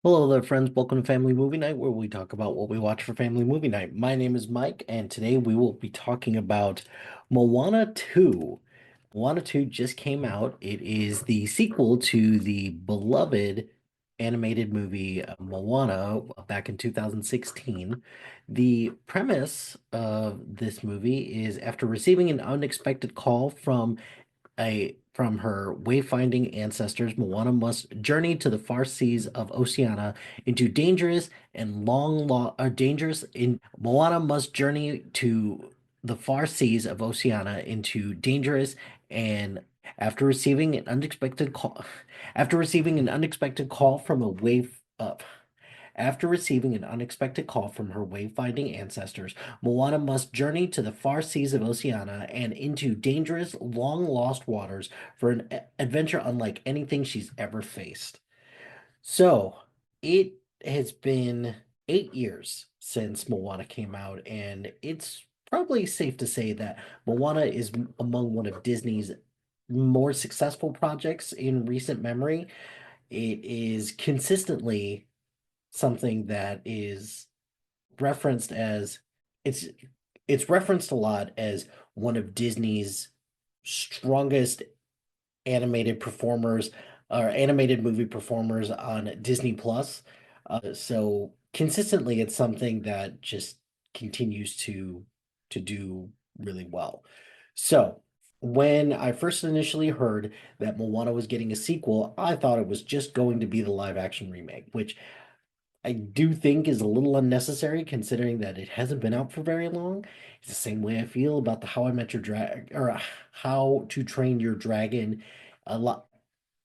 Hello there, friends. Welcome to Family Movie Night, where we talk about what we watch for Family Movie Night. My name is Mike, and today we will be talking about Moana 2. Moana 2 just came out. It is the sequel to the beloved animated movie Moana back in 2016. The premise of this movie is after receiving an unexpected call from her wayfinding ancestors, Moana must journey to the far seas of Oceania into dangerous and dangerous in Moana must journey to the far seas of Oceania into dangerous and after receiving an unexpected call after receiving an unexpected call from a wave after receiving an unexpected call from her wayfinding ancestors, Moana must journey to the far seas of Oceania and into dangerous, long-lost waters for an adventure unlike anything she's ever faced. So, it has been 8 years since Moana came out, and it's probably safe to say that Moana is among one of Disney's more successful projects in recent memory. It is consistently something that is referenced as it's it's referenced a lot as one of Disney's strongest animated performers or animated movie performers on Disney Plus. So consistently it's something that just continues to do really well. So when I first initially heard that Moana was getting a sequel, I thought it was just going to be the live action remake, which I do think is a little unnecessary considering that it hasn't been out for very long. It's the same way I feel about the How I Met Your Drag or How to Train Your Dragon a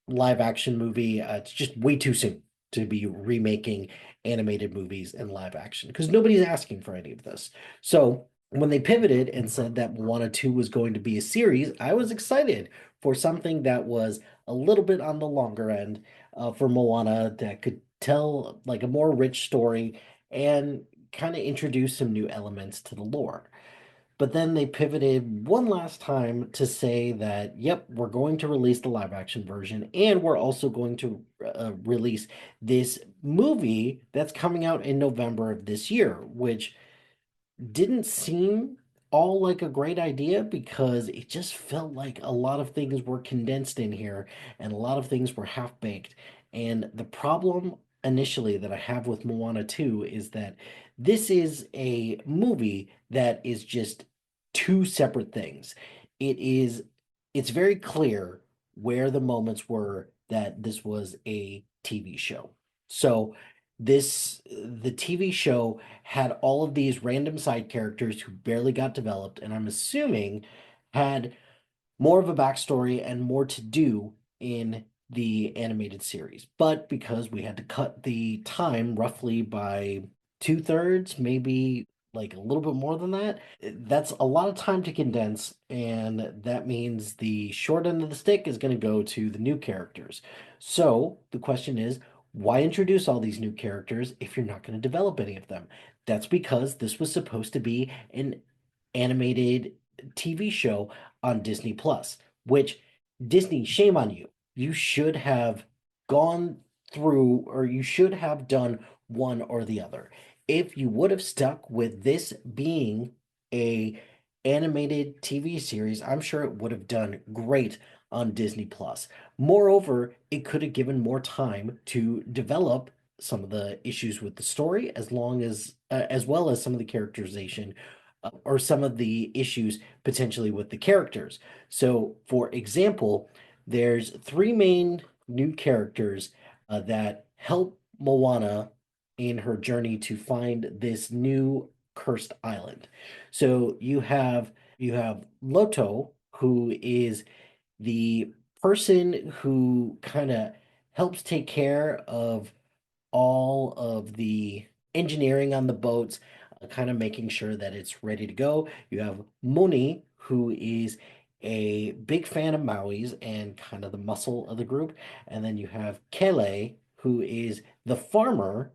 live action movie. It's just way too soon to be remaking animated movies in live action because nobody's asking for any of this. So when they pivoted and said that Moana 2 was going to be a series, I was excited for something that was a little bit on the longer end for Moana that could tell like a more rich story and kind of introduce some new elements to the lore. But then they pivoted one last time to say that, yep, we're going to release the live action version and we're also going to release this movie that's coming out in November of this year, which didn't seem all like a great idea because it just felt like a lot of things were condensed in here and a lot of things were half baked. And the problem initially that I have with Moana 2 is that this is a movie that is just two separate things. It is it's very clear where the moments were that this was a TV show. So the TV show had all of these random side characters who barely got developed, and I'm assuming had more of a backstory and more to do in the animated series. But because we had to cut the time roughly by two-thirds, maybe like a little bit more than that, that's a lot of time to condense, and that means the short end of the stick is going to go to the new characters. So the question is, why introduce all these new characters if you're not going to develop any of them? That's because this was supposed to be an animated TV show on Disney Plus, which Disney, shame on you. You should have gone through or you should have done one or the other. If you would have stuck with this being a animated TV series, I'm sure it would have done great on Disney Plus. Moreover, it could have given more time to develop some of the issues with the story as well as some of the characterization or some of the issues potentially with the characters. So, for example, there's three main new characters that help Moana in her journey to find this new cursed island. So you have Loto, who is the person who kind of helps take care of all of the engineering on the boats, kind of making sure that it's ready to go. You have Moni, who is a big fan of Maui's and kind of the muscle of the group. And then you have Kele, who is the farmer.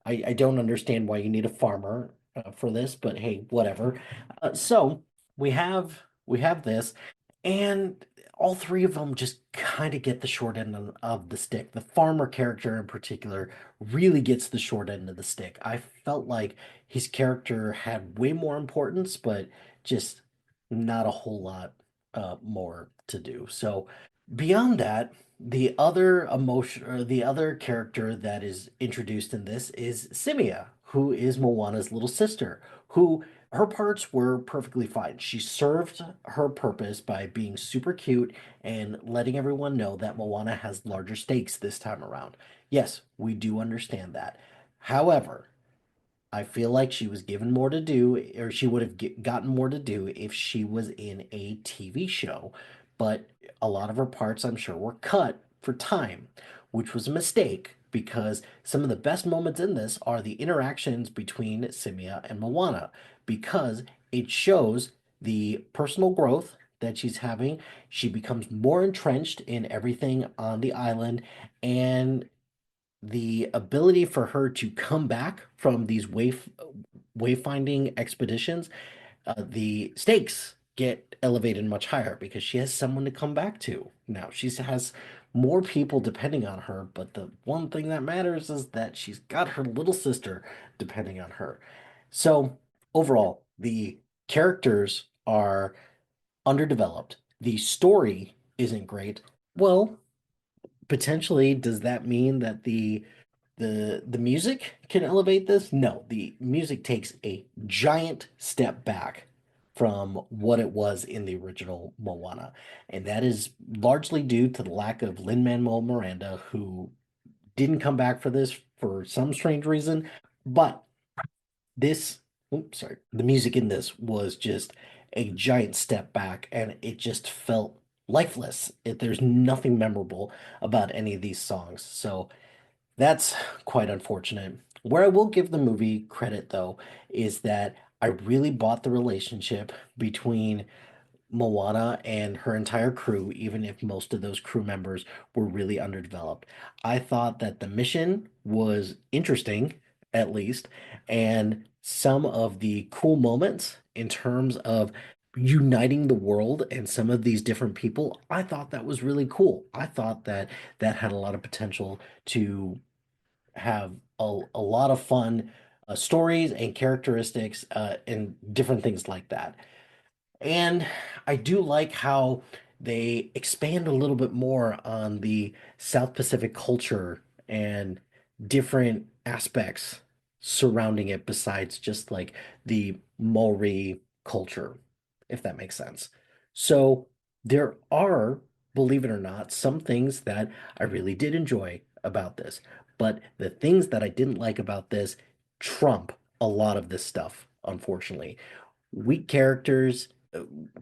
I don't understand why you need a farmer for this, but hey, whatever. So we have this, and all three of them just kind of get the short end of the stick. The farmer character in particular really gets the short end of the stick. I felt like his character had way more importance, but just not a whole lot more to do. So beyond that, the other emotion or the other character that is introduced in this is Simia, who is Moana's little sister, who her parts were perfectly fine. She served her purpose by being super cute and letting everyone know that Moana has larger stakes this time around. Yes, we do understand that. However, I feel like she was given more to do, or she would have gotten more to do if she was in a TV show. But a lot of her parts, I'm sure, were cut for time, which was a mistake because some of the best moments in this are the interactions between Simia and Moana because it shows the personal growth that she's having. She becomes more entrenched in everything on the island, and the ability for her to come back from these wayfinding expeditions, the stakes get elevated much higher because she has someone to come back to. Now, she has more people depending on her, but the one thing that matters is that she's got her little sister depending on her. So, overall, the characters are underdeveloped. The story isn't great. Well, potentially, does that mean that the music can elevate this? No, the music takes a giant step back from what it was in the original Moana, and that is largely due to the lack of Lin-Manuel Miranda, who didn't come back for this for some strange reason. But this, oops, sorry, the music in this was just a giant step back, and it just felt lifeless. There's nothing memorable about any of these songs, so. That's quite unfortunate. Where I will give the movie credit, though, is that I really bought the relationship between Moana and her entire crew, even if most of those crew members were really underdeveloped. I thought that the mission was interesting, at least, and some of the cool moments in terms of uniting the world and some of these different people, I thought that was really cool. I thought that that had a lot of potential to have a lot of fun stories and characteristics and different things like that. And I do like how they expand a little bit more on the South Pacific culture and different aspects surrounding it besides just like the Maori culture, if that makes sense. So there are, believe it or not, some things that I really did enjoy about this. But the things that I didn't like about this trump a lot of this stuff, unfortunately. Weak characters,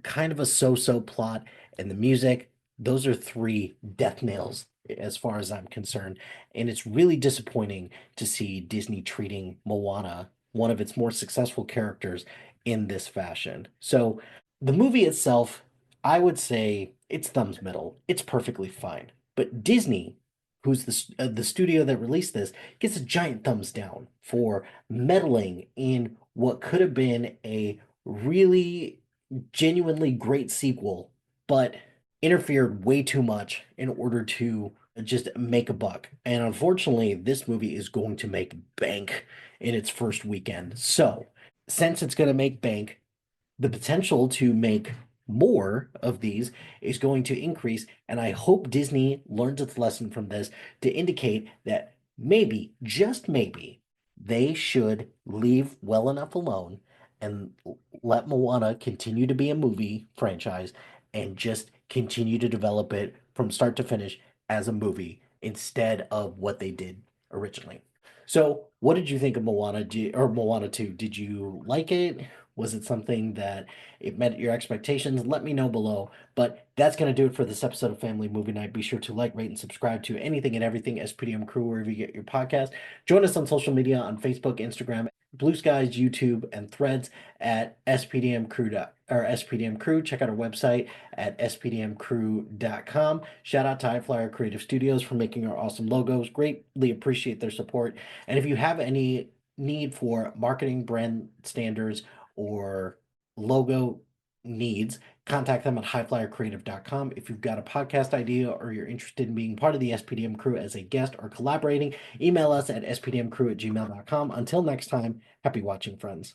kind of a so-so plot, and the music, those are three death nails as far as I'm concerned. And it's really disappointing to see Disney treating Moana, one of its more successful characters, in this fashion. So the movie itself, I would say it's thumbs middle. It's perfectly fine. But Disney, who's the studio that released this, gets a giant thumbs down for meddling in what could have been a really genuinely great sequel, but interfered way too much in order to just make a buck. And unfortunately, this movie is going to make bank in its first weekend. So, since it's going to make bank, the potential to make more of these is going to increase. And I hope Disney learns its lesson from this to indicate that maybe, just maybe, they should leave well enough alone and let Moana continue to be a movie franchise and just continue to develop it from start to finish as a movie instead of what they did originally. So, what did you think of Moana or Moana 2? Did you like it? Was it something that it met your expectations? Let me know below. But that's going to do it for this episode of Family Movie Night. Be sure to like, rate, and subscribe to anything and everything SPDM Crew wherever you get your podcast. Join us on social media on Facebook, Instagram, Blue Skies, YouTube, and Threads at SPDM Crew or SPDM Crew. Check out our website at spdmcrew.com. Shout out to HiFlyer Creative Studios for making our awesome logos. Greatly appreciate their support. And if you have any need for marketing brand standards or logo needs, contact them at HiFlyerCreative.com. If you've got a podcast idea or you're interested in being part of the SPDM crew as a guest or collaborating, email us at spdmcrew@gmail.com. Until next time, happy watching, friends.